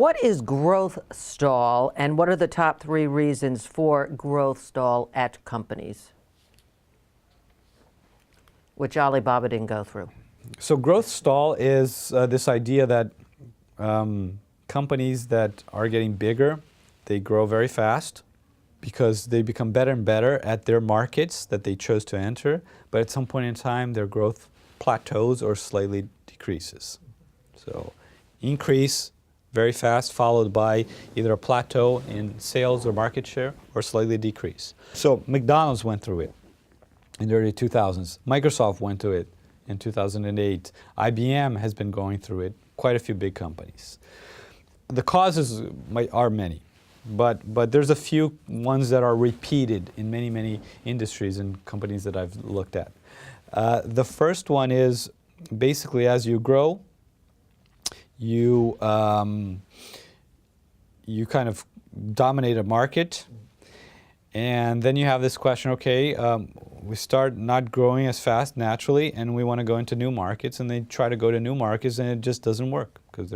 What is growth stall, and what are the top 3 reasons for growth stall at companies? Which Alibaba didn't go through. So growth stall is this idea that companies that are getting bigger, they grow very fast because they become better and better at their markets that they chose to enter, but at some point in time their growth plateaus or slightly decreases. So increase very fast, followed by either a plateau in sales or market share, or slightly decrease. So McDonald's went through it in the early 2000s. Microsoft went through it in 2008. IBM has been going through it, quite a few big companies. The causes are many, but there's a few ones that are repeated in many, many industries and companies that I've looked at. The first one is basically as you grow, you kind of dominate a market, and then you have this question, okay, we start not growing as fast naturally, and we want to go into new markets, and they try to go to new markets, and it just doesn't work because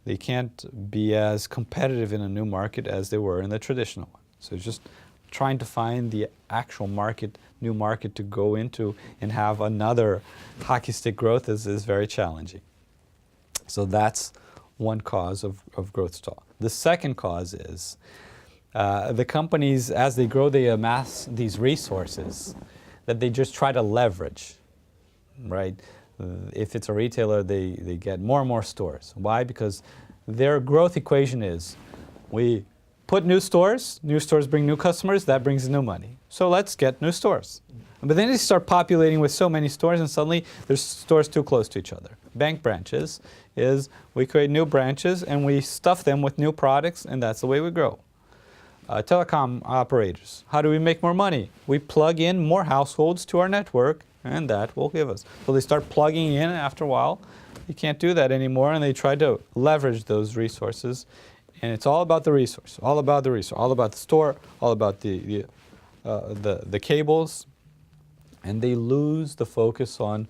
they can't be as competitive in a new market as they were in the traditional one. So just trying to find the actual market, new market to go into and have another hockey stick growth is very challenging. So that's one cause of growth stall. The second cause is the companies, as they grow, they amass these resources that they just try to leverage, right? If it's a retailer, they get more and more stores. Why? Because their growth equation is, we put new stores bring new customers, that brings new money. So let's get new stores. But then they start populating with so many stores, and suddenly there's stores too close to each other. Bank branches is we create new branches and we stuff them with new products, and that's the way we grow. Telecom operators, how do we make more money? We plug in more households to our network, and that will give us. So they start plugging in, and after a while, you can't do that anymore, and they try to leverage those resources. And it's all about the resource, all about the resource, all about the store, all about the cables, and they lose the focus on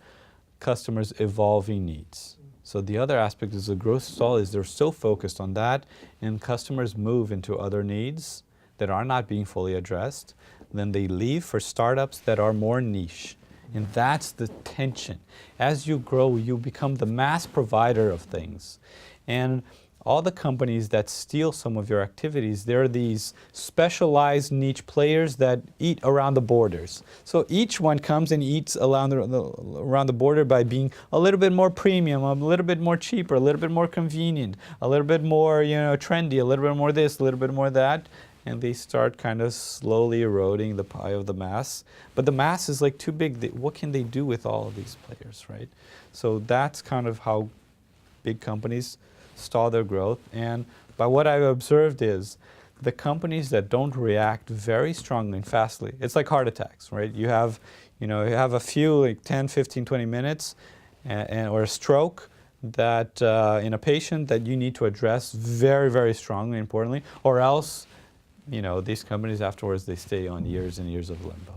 customers' evolving needs. So the other aspect is the growth stall is they're so focused on that, and customers move into other needs that are not being fully addressed. Then they leave for startups that are more niche. And that's the tension. As you grow, you become the mass provider of things. And all the companies that steal some of your activities, they're these specialized niche players that eat around the borders. So each one comes and eats around the border by being a little bit more premium, a little bit more cheaper, a little bit more convenient, a little bit more trendy, a little bit more this, a little bit more that. And they start kind of slowly eroding the pie of the mass. But the mass is like too big. What can they do with all of these players, right? So that's kind of how big companies stall their growth. And by what I've observed is the companies that don't react very strongly and fastly, it's like heart attacks, right? You have a few, like 10, 15, 20 minutes or a stroke that in a patient that you need to address very, very strongly, importantly, or else these companies afterwards, they stay on years and years of limbo.